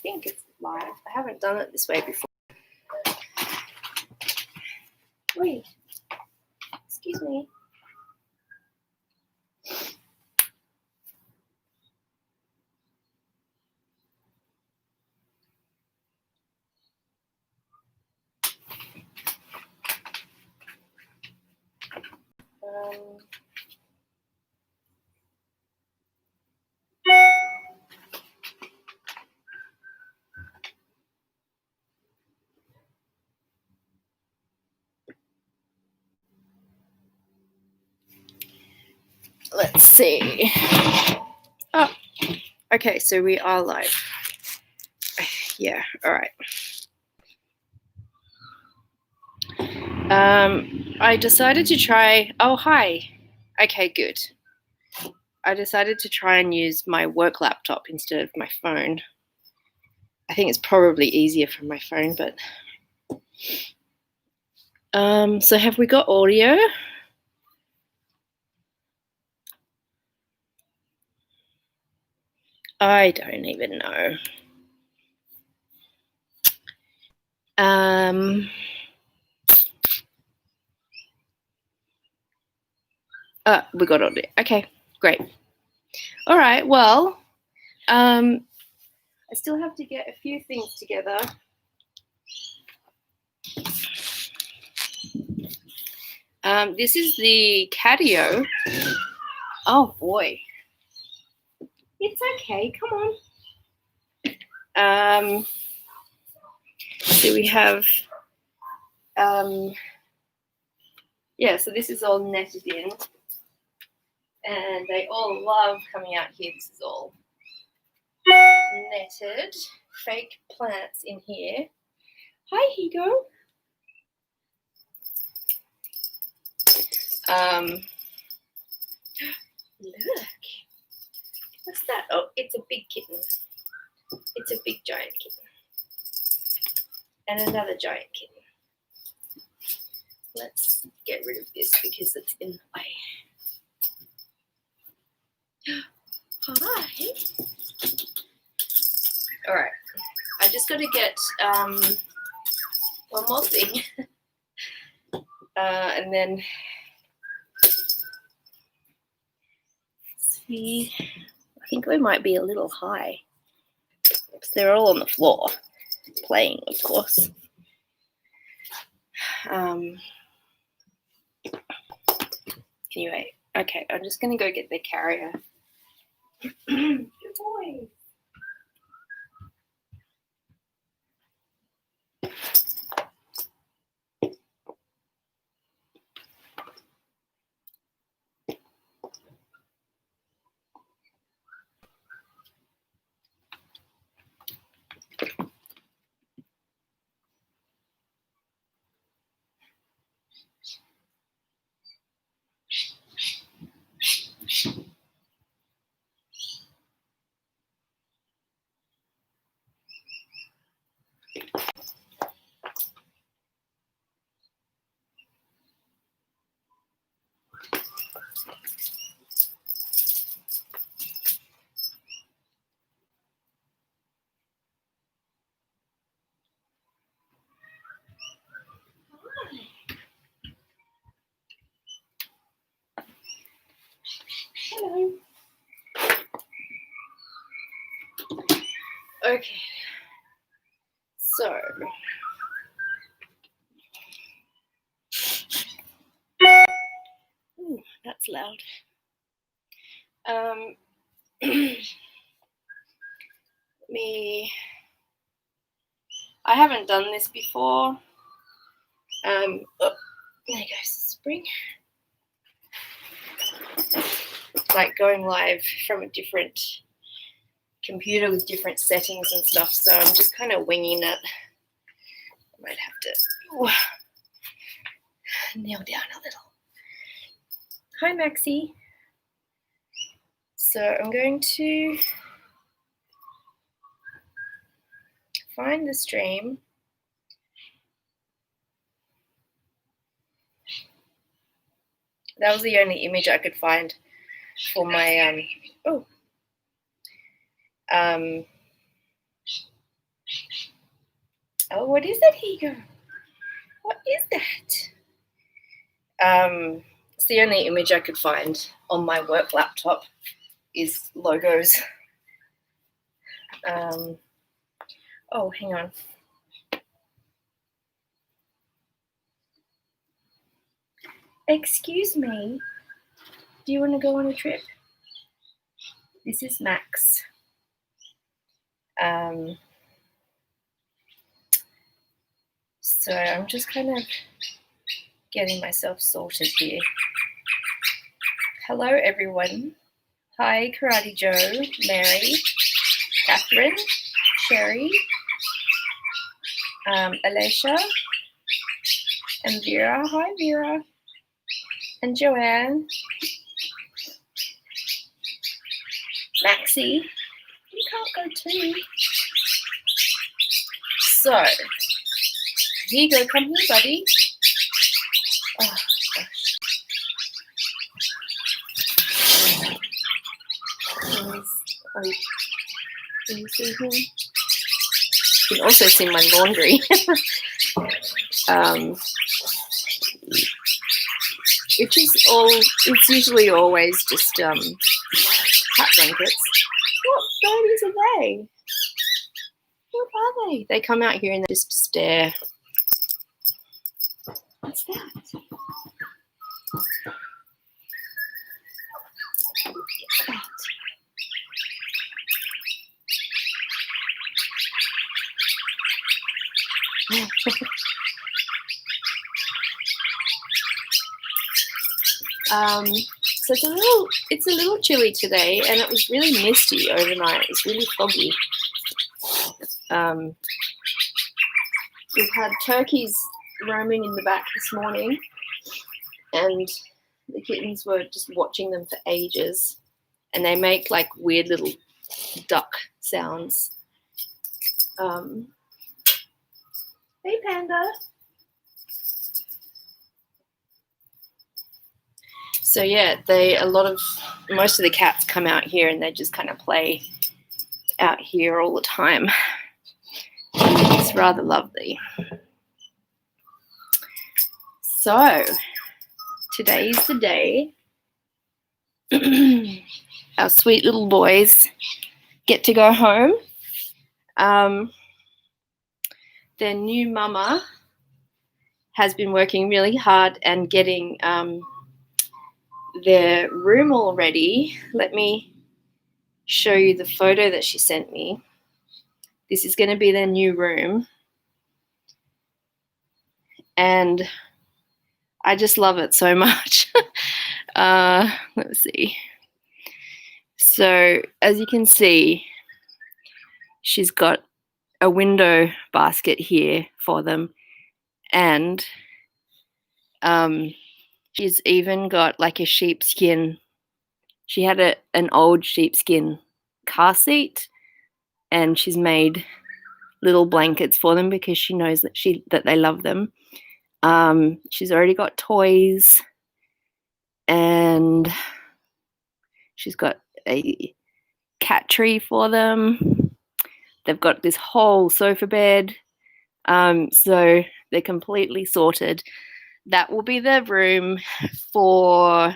think it's live. I haven't done it this way before. Wait, excuse me. Let's see. Oh, okay, so we are live. Yeah, all right. I decided to try, oh, hi. Okay, good. I decided to try and use my work laptop instead of my phone. I think it's probably easier from my phone, but so have we got audio? I don't even know. We got audio. Okay, great. All right, well, I still have to get a few things together. This is the catio. Oh boy. It's okay, come on. So we have, yeah, so this is all netted in. And they all love coming out here. This is all netted. Fake plants in here. Hi, Higo. Look. What's that? Oh, it's a big kitten. It's a big giant kitten. And another giant kitten. Let's get rid of this because it's in the way. Hi. All right. I just got to get one more thing. And then see, I think we might be a little high. Because they're all on the floor playing, of course. Anyway, okay, I'm just going to go get the carrier. Good boy. Hello. Okay. So. Ooh, that's loud. I haven't done this before. Oh, there goes the spring. Like going live from a different computer with different settings and stuff, so I'm just kind of winging it. I might have to nail down a little. Hi, Maxie. So I'm going to find the stream. That was the only image I could find for my Oh, what is that, Hugo? What is that? It's the only image I could find on my work laptop is logos. Oh, hang on. Excuse me. Do you want to go on a trip? This is Max. So I'm just kind of getting myself sorted here. Hello, everyone. Hi, Karate Joe, Mary, Catherine, Sherry, Alicia, and Vera. Hi, Vera. And Joanne. Maxie, you can't go too. So, here you go. Come here, buddy. Oh, gosh. Can you see him? You can also see my laundry. It's usually always just cat blankets. What birdies are they? What are they? They come out here and they just stare. What's that? So it's a little chilly today, and it was really misty overnight. It was really foggy. We've had turkeys roaming in the back this morning, and the kittens were just watching them for ages, and they make like weird little duck sounds. Hey, Panda. So yeah, most of the cats come out here and they just kind of play out here all the time. It's rather lovely. So today's the day. Our sweet little boys get to go home. Their new mama has been working really hard and getting their room all ready. Let me show you the photo that she sent me. This is going to be their new room. And I just love it so much. Let's see. So as you can see, she's got a window basket here for them. And she's even got like a sheepskin. She had an old sheepskin car seat, and she's made little blankets for them because she knows that they love them. She's already got toys, and she's got a cat tree for them. They've got this whole sofa bed. So they're completely sorted. That will be their room for,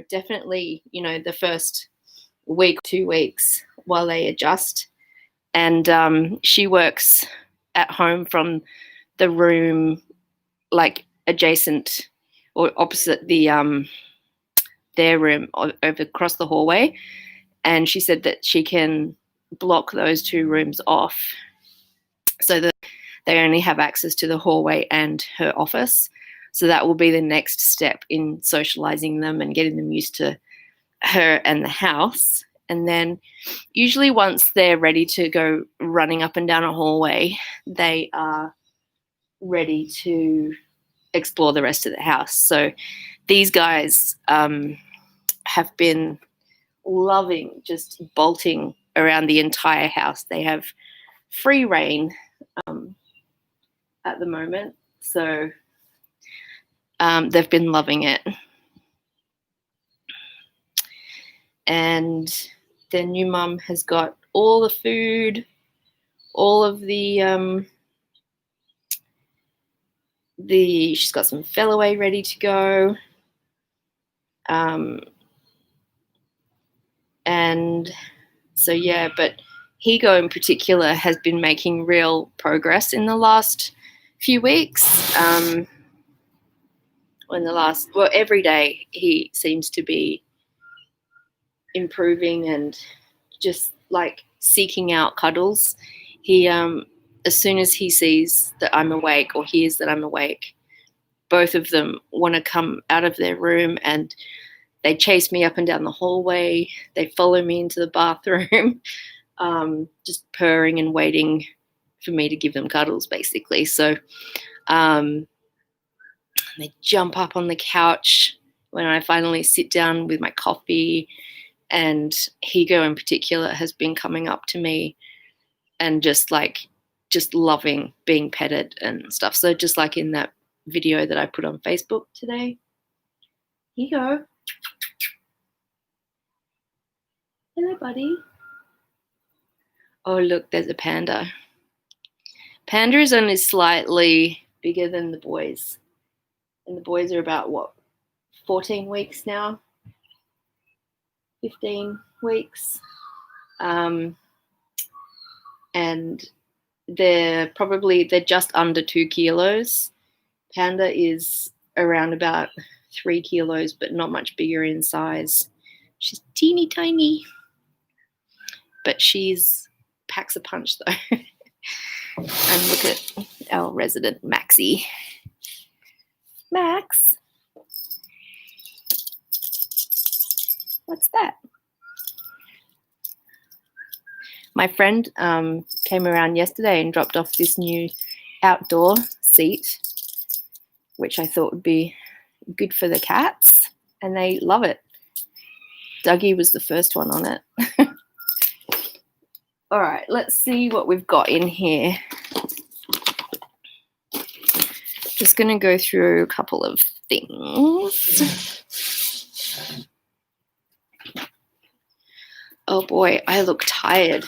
definitely, the first week, 2 weeks while they adjust. And she works at home from the room, like adjacent or opposite their room over across the hallway. And she said that she can block those 2 rooms off so that they only have access to the hallway and her office. So that will be the next step in socializing them and getting them used to her and the house. And then usually once they're ready to go running up and down a hallway, they are ready to explore the rest of the house. So these guys have been loving just bolting around the entire house. They have free reign at the moment. So they've been loving it. And their new mum has got all the food, all of the she's got some Fellaway ready to go. And so, yeah, but Higo in particular has been making real progress in the last few weeks. Every day he seems to be improving and just like seeking out cuddles. He, as soon as he sees that I'm awake or hears that I'm awake, both of them want to come out of their room and they chase me up and down the hallway. They follow me into the bathroom, just purring and waiting for me to give them cuddles, basically. So they jump up on the couch when I finally sit down with my coffee. And Higo in particular has been coming up to me and just loving being petted and stuff. So just like in that video that I put on Facebook today. Higo. Hello, buddy. Oh, look, there's a panda. Panda is only slightly bigger than the boys. And the boys are about, 14 weeks now? 15 weeks. And they're just under 2 kilos. Panda is around about 3 kilos, but not much bigger in size. She's teeny tiny. But she's packs a punch, though. And look at our resident Maxie. Max? What's that? My friend came around yesterday and dropped off this new outdoor seat, which I thought would be good for the cats, and they love it. Dougie was the first one on it. All right, let's see what we've got in here. Just going to go through a couple of things. Oh boy, I look tired.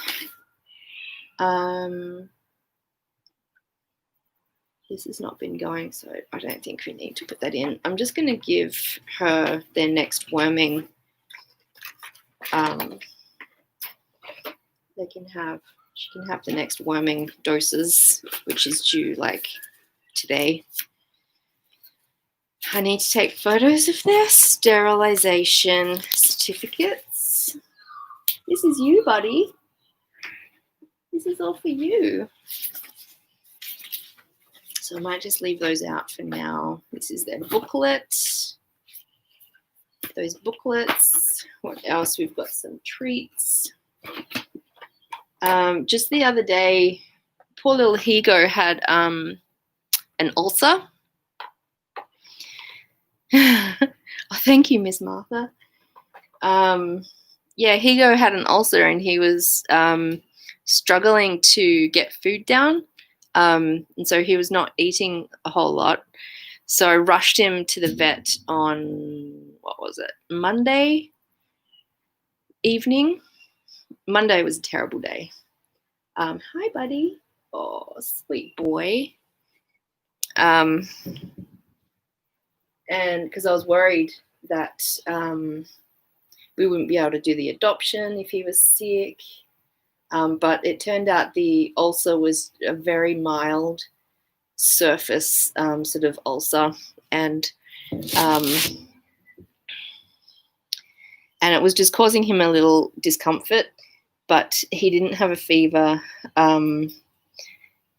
This has not been going, so I don't think we need to put that in. I'm just going to give her their next worming. She can have the next worming doses, which is due like today. I need to take photos of their sterilization certificates. This is you, buddy. This is all for you. So I might just leave those out for now. This is their booklet. Those booklets. What else? We've got some treats. Just the other day, poor little Higo had an ulcer. Oh, thank you, Miss Martha. Yeah, Higo had an ulcer and he was struggling to get food down. And so he was not eating a whole lot. So I rushed him to the vet on, Monday evening. Monday was a terrible day. Hi, buddy. Oh, sweet boy. And because I was worried that we wouldn't be able to do the adoption if he was sick. But it turned out the ulcer was a very mild surface sort of ulcer, and it was just causing him a little discomfort, but he didn't have a fever, and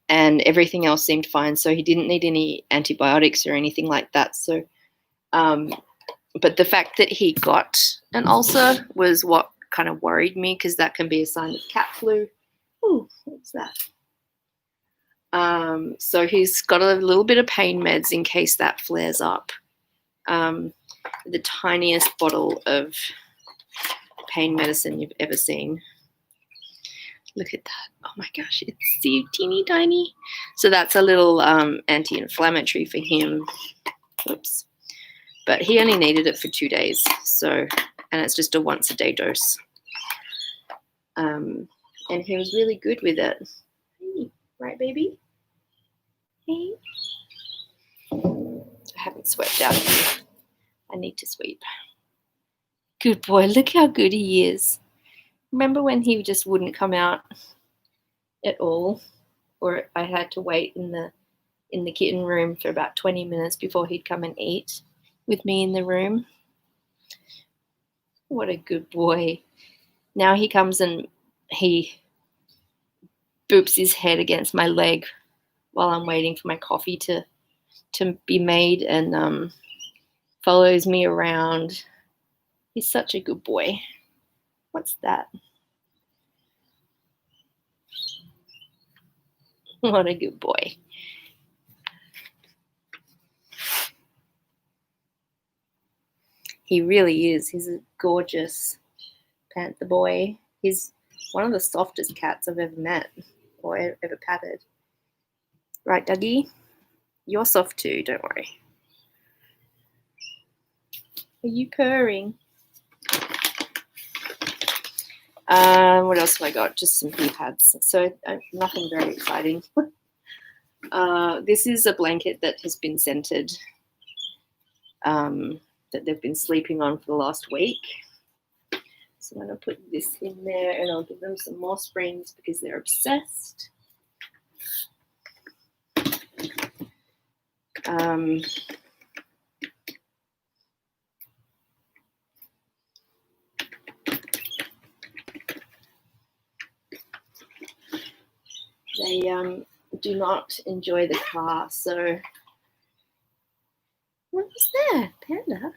everything else seemed fine, so he didn't need any antibiotics or anything like that. So, but the fact that he got an ulcer was what kind of worried me, because that can be a sign of cat flu. Ooh, what's that? So he's got a little bit of pain meds in case that flares up. The tiniest bottle of pain medicine you've ever seen. Look at that. Oh my gosh, it's so teeny tiny. So that's a little anti-inflammatory for him. Oops. But he only needed it for 2 days. So, and it's just a once a day dose. And he was really good with it. Hey, right, baby? Hey. haven't swept out here. I need to sweep. Good boy. Look how good he is. Remember when he just wouldn't come out at all, or I had to wait in the kitten room for about 20 minutes before he'd come and eat with me in the room? What a good boy. Now he comes and he boops his head against my leg while I'm waiting for my coffee to be made, and follows me around. He's such a good boy. What's that? What a good boy. He really is. He's a gorgeous panther boy. He's one of the softest cats I've ever met or ever patted. Right, Dougie? You're soft too, don't worry. Are you purring? What else have I got? Just some pee pads. So nothing very exciting. This is a blanket that has been scented, that they've been sleeping on for the last week. So I'm going to put this in there and I'll give them some more springs because they're obsessed. They do not enjoy the car, so what was that, Panda?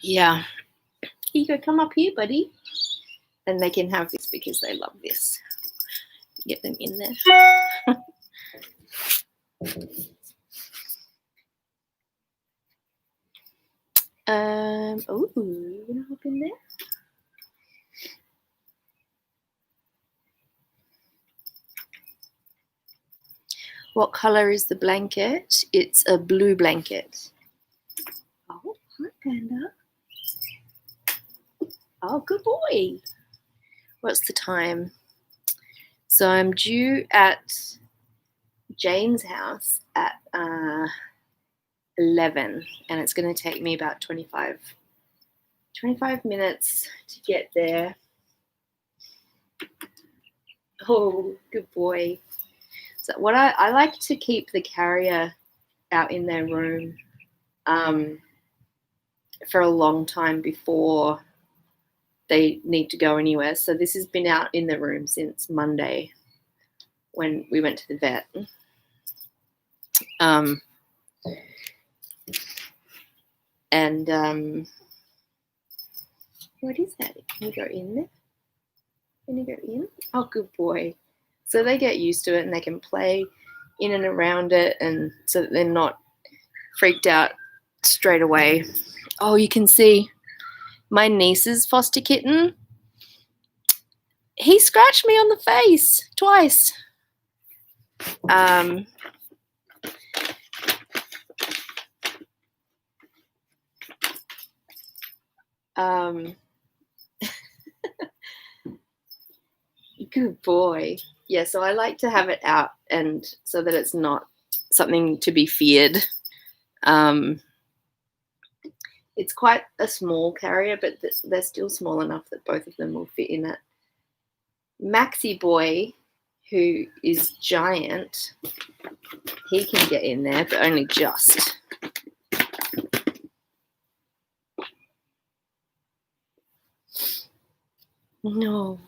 Yeah. Here you go, come up here, buddy. And they can have this because they love this. Get them in there. Oh, you wanna hop in there? What color is the blanket? It's a blue blanket. Oh, hi, Panda. Oh, good boy. What's the time? So I'm due at Jane's house at 11, and it's going to take me about 25 minutes to get there. Oh, good boy. So what I like to keep the carrier out in their room for a long time before they need to go anywhere. So this has been out in the room since Monday when we went to the vet. What is that? Can you go in there? Can you go in? Oh, good boy. So they get used to it and they can play in and around it, and so that they're not freaked out straight away. Oh, you can see my niece's foster kitten. He scratched me on the face twice. Good boy. Yeah, so I like to have it out, and so that it's not something to be feared. It's quite a small carrier, but they're still small enough that both of them will fit in it. Maxie boy, who is giant, he can get in there, but only just. No,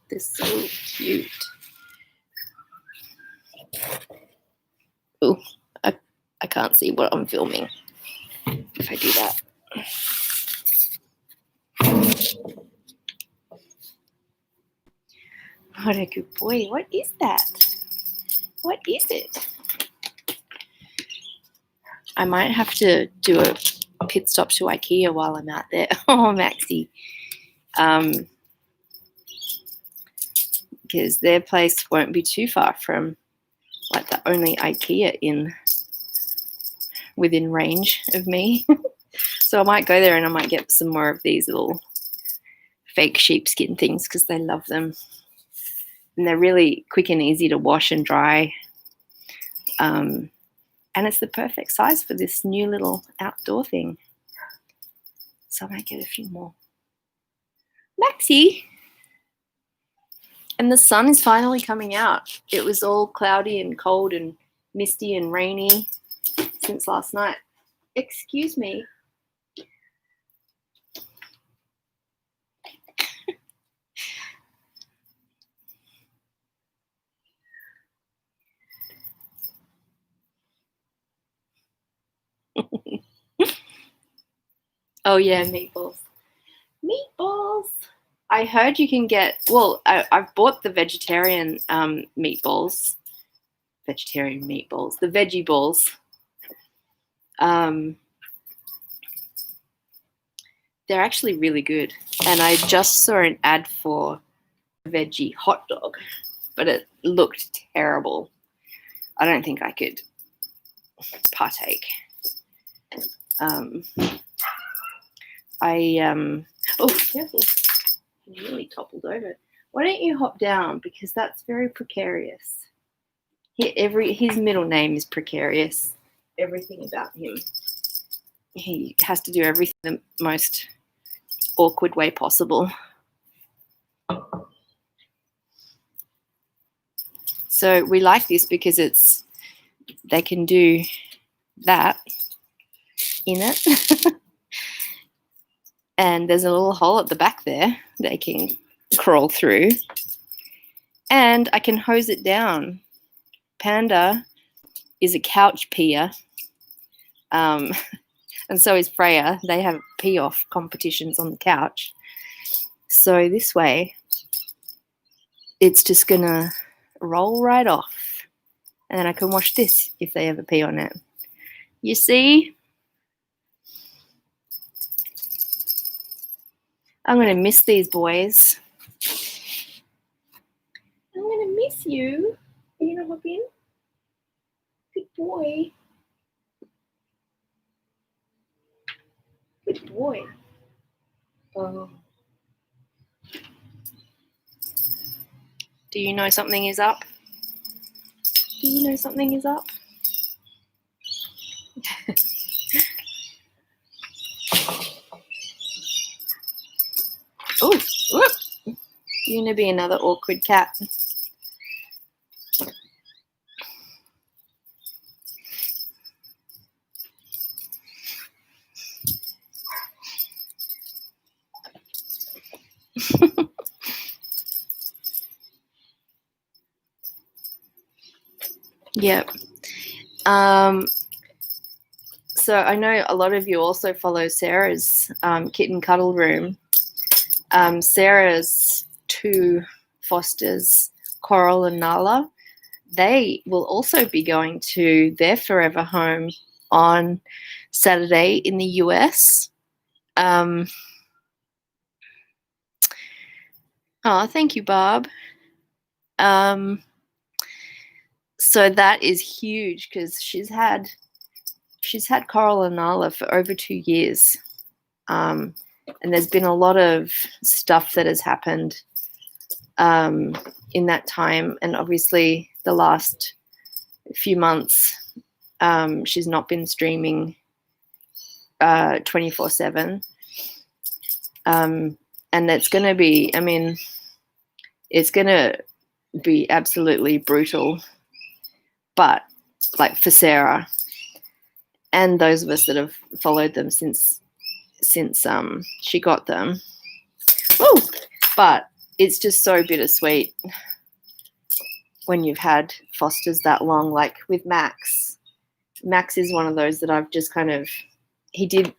they're so cute. Oh, I can't see what I'm filming if I do that. What a good boy. What is that? What is it? I might have to do a pit stop to IKEA while I'm out there. Oh, Maxie. Because their place won't be too far from like the only IKEA within range of me. So I might go there and I might get some more of these little fake sheepskin things because they love them. And they're really quick and easy to wash and dry And it's the perfect size for this new little outdoor thing. So I might get a few more. Maxie! And the sun is finally coming out. It was all cloudy and cold and misty and rainy since last night. Excuse me. Oh yeah, meatballs. Meatballs. I heard you can get, well, I've bought the vegetarian meatballs. Vegetarian meatballs. The veggie balls. They're actually really good. And I just saw an ad for a veggie hot dog, but it looked terrible. I don't think I could partake. Oh, careful. He really toppled over. Why don't you hop down? Because that's very precarious. His middle name is Precarious. Everything about him. He has to do everything the most awkward way possible. So we like this because they can do that in it. And there's a little hole at the back there they can crawl through. And I can hose it down. Panda is a couch peer. And so is Freya. They have pee-off competitions on the couch. So this way, it's just going to roll right off. And then I can wash this if they ever pee on it. You see? I'm going to miss these boys. I'm going to miss you. Are you going to hop in? Good boy. Good boy. Oh. Do you know something is up? Do you know something is up? Oh, whoop. You're going to be another awkward cat. Yep. So I know a lot of you also follow Sarah's kitten cuddle room. Sarah's two fosters, Coral and Nala, they will also be going to their forever home on Saturday in the US. Oh, thank you, Barb. So that is huge because she's had Coral and Nala for over 2 years. And there's been a lot of stuff that has happened in that time. And obviously the last few months, she's not been streaming 24/7. And it's going to be, I mean, it's going to be absolutely brutal. But like for Sarah and those of us that have followed them since she got them. Woo! But it's just so bittersweet when you've had fosters that long. Like with Max. Max is one of those that I've just kind of, he did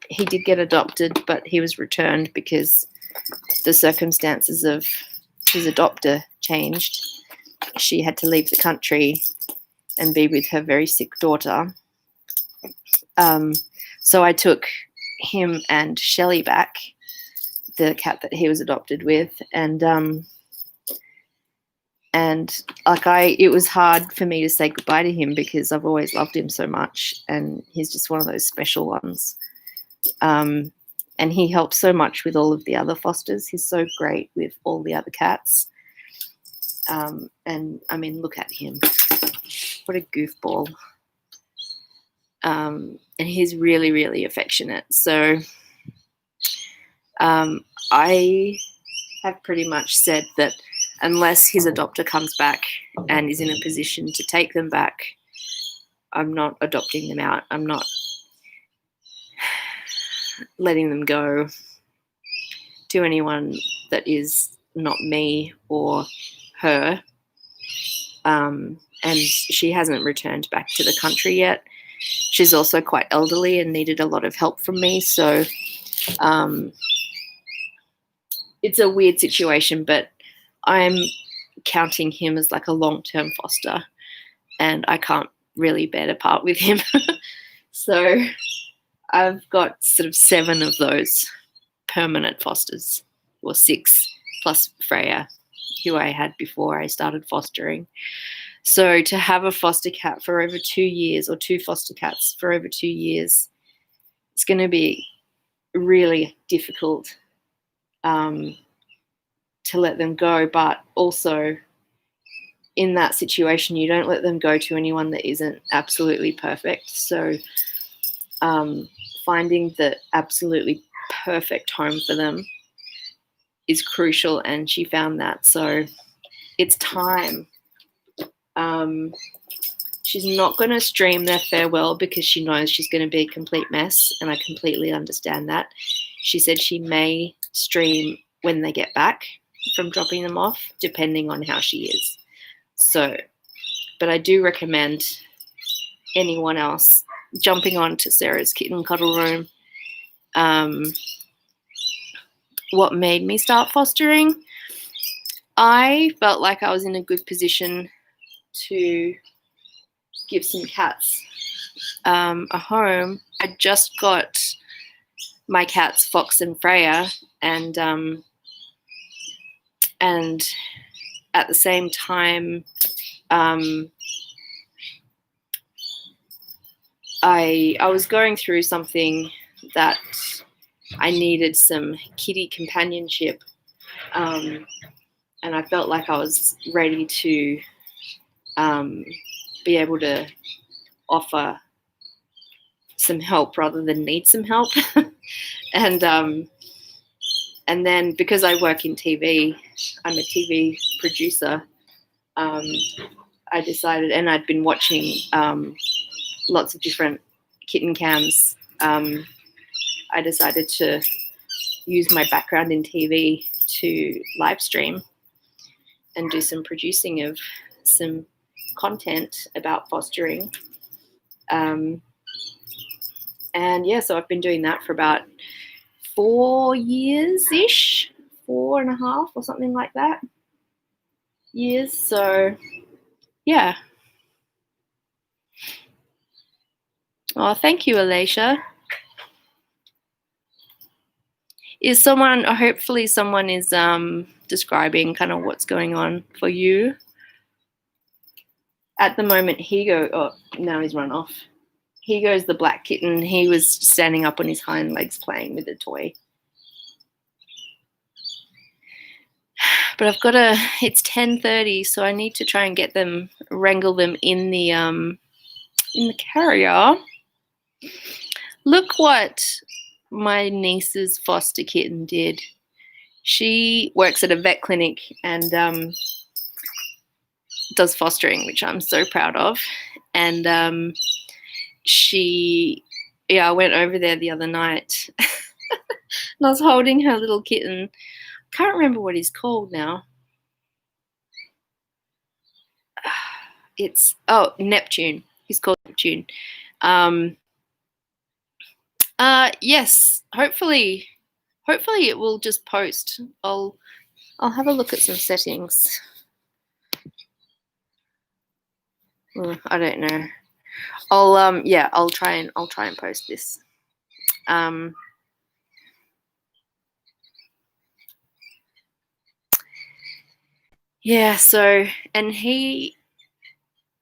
get adopted, but he was returned because the circumstances of his adopter changed. She had to leave the country and be with her very sick daughter. So I took him and Shelley back, the cat that he was adopted with, and it was hard for me to say goodbye to him because I've always loved him so much, and he's just one of those special ones. And he helps so much with all of the other fosters. He's so great with all the other cats. And I mean, look at him. What a goofball. And he's really, really affectionate. So I have pretty much said that unless his adopter comes back and is in a position to take them back, I'm not adopting them out. I'm not letting them go to anyone that is not me or her. And she hasn't returned back to the country yet. She's also quite elderly and needed a lot of help from me. So it's a weird situation, but I'm counting him as like a long-term foster, and I can't really bear to part with him. So I've got sort of 7 of those permanent fosters, or 6 plus Freya, who I had before I started fostering. So to have a foster cat for over 2 years, or 2 foster cats for over 2 years, it's going to be really difficult to let them go. But also in that situation, you don't let them go to anyone that isn't absolutely perfect. So finding the absolutely perfect home for them is crucial, and she found that. So it's time. She's not going to stream their farewell because she knows she's going to be a complete mess, and I completely understand that. She said she may stream when they get back from dropping them off, depending on how she is. So, but I do recommend anyone else jumping on to Sarah's Kitten Cuddle Room. What made me start fostering? I felt like I was in a good position to give some cats a home. I just got my cats Fox and Freya, and at the same time I was going through something that I needed some kitty companionship, and I felt like I was ready to be able to offer some help rather than need some help. And then because I work in TV, I'm a TV producer, I decided, and I'd been watching lots of different kitten cams, I decided to use my background in TV to live stream and do some producing of some content about fostering. And yeah, so I've been doing that for about 4 years-ish, 4.5 or something like that years. So yeah. Oh, thank you, Alicia. Is someone, or hopefully someone is describing kind of what's going on for you? At the moment, Higo, oh, now he's run off. Higo's the black kitten. He was standing up on his hind legs playing with a toy. But I've got it's 10:30, so I need to try and get them, wrangle them in the carrier. Look what my niece's foster kitten did. She works at a vet clinic and does fostering, which I'm so proud of. And I went over there the other night and I was holding her little kitten. Can't remember what he's called now. It's Neptune. He's called Neptune. Yes, hopefully it will just post. I'll have a look at some settings. I don't know. I'll try and post this. Yeah, so, and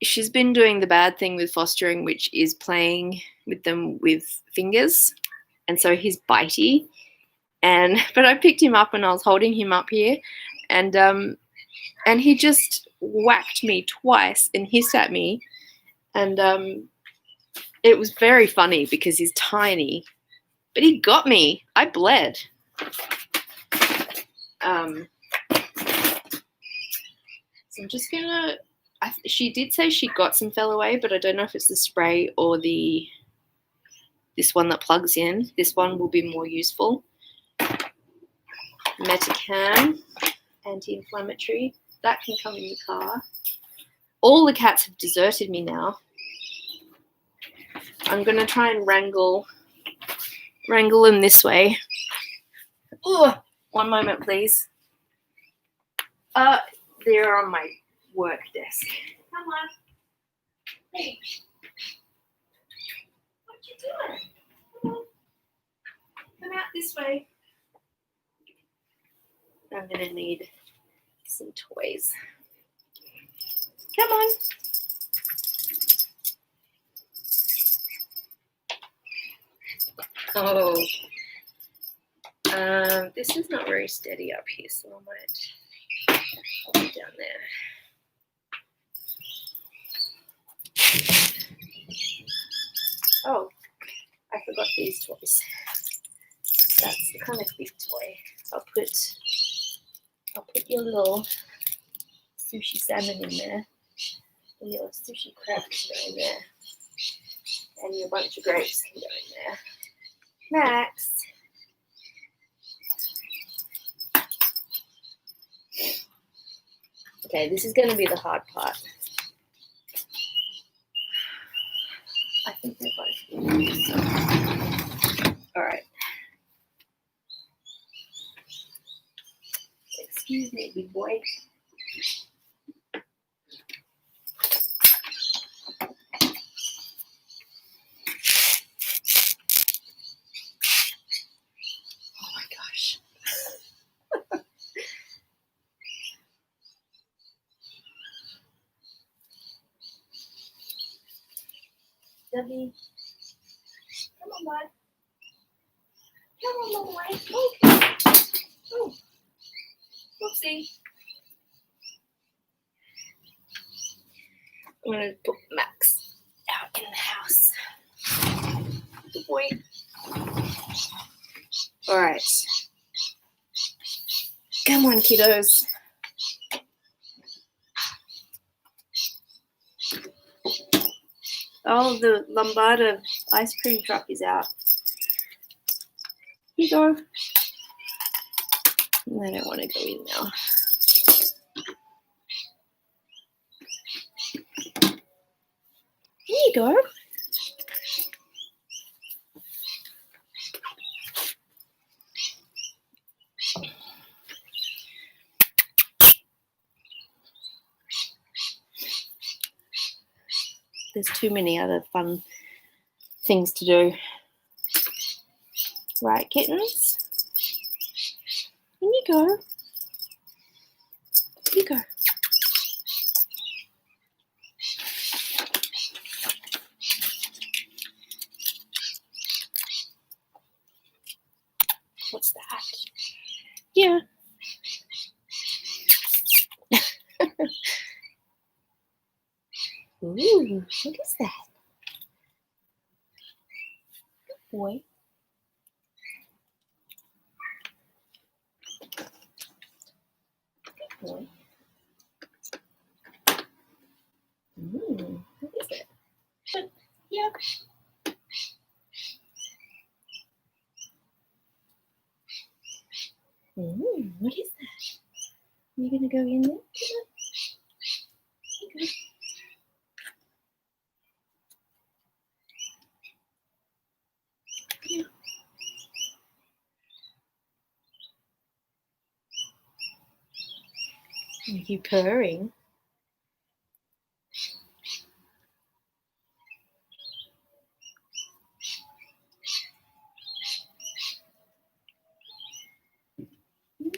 she's been doing the bad thing with fostering, which is playing with them with fingers. And so he's bitey. But I picked him up and I was holding him up here. And and he just whacked me twice and hissed at me. And it was very funny because he's tiny, but he got me. I bled. So I'm just gonna, she did say she got some fell away, but I don't know if it's the spray or this one that plugs in. This one will be more useful. Metacam, anti-inflammatory. That can come in the car. All the cats have deserted me now. I'm gonna try and wrangle them this way. Oh, one moment, please. They're on my work desk. Come on. Hey. What you doing? Come on. Come out this way. I'm gonna need some toys. Come on. Oh. This is not very steady up here, so I might put it down there. Oh, I forgot these toys. That's the kind of big toy. I'll put your little sushi salmon in there, and your sushi crab can go in there, and your bunch of grapes can go in there. Max. Okay, this is going to be the hard part. I think they're both. All right. Excuse me, big boy. Oh my gosh. Debbie. Come on, bud. Come on, little boy. Oh. Oh. Whoopsie. I'm going to put Max out in the house. Good boy. All right. Come on, kiddos. Oh, the Lombardo ice cream truck is out. Here you go. I don't want to go in now. Here you go. There's too many other fun things to do. Right, kittens? In you go. Here you go. What's that? Yeah. Ooh, what is that? Good boy. Good boy. What is it? But, yeah. What is that? Are you gonna go in there? Okay. Yeah. Are you purring?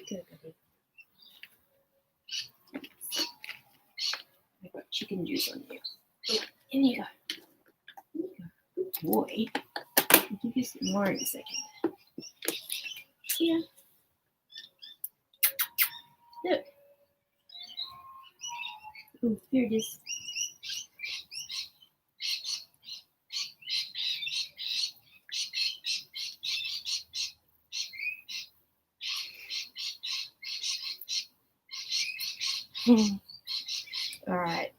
Good, buddy. I've got chicken juice on you. In you go. In you go. Good boy. I'll give you some more in a second. Yeah. Look. Ooh, here it is. All right.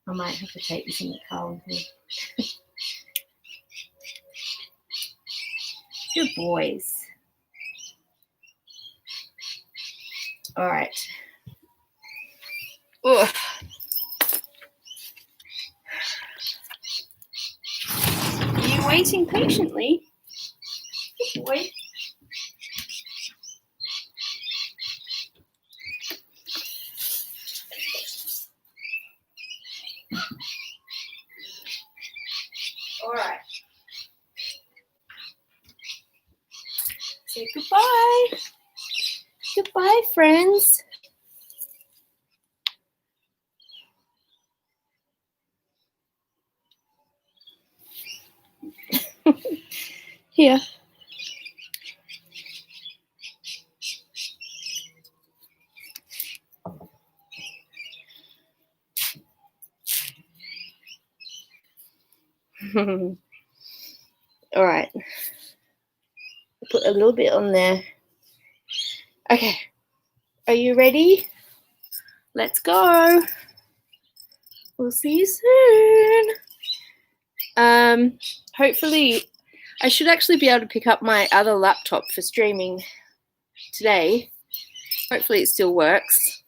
I might have to take this in the car with me. Good boys. All right. Ugh. Are you waiting patiently? Good boy. All right. Say goodbye. Goodbye, friends. Here. All right. Put a little bit on there. Okay. Are you ready? Let's go. We'll see you soon. Hopefully, I should actually be able to pick up my other laptop for streaming today. Hopefully it still works.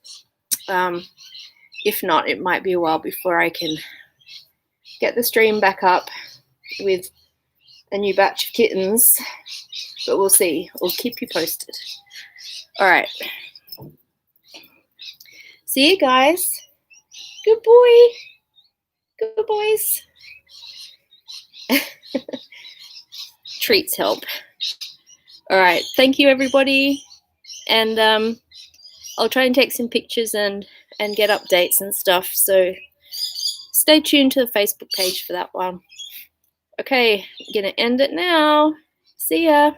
If not, it might be a while before I can get the stream back up with a new batch of kittens, but we'll see. I'll keep you posted. All right. See you guys. Good boy. Good boys. Treats help. All right. Thank you, everybody. And I'll try and take some pictures and get updates and stuff. So stay tuned to the Facebook page for that one. Okay, I'm gonna end it now. See ya.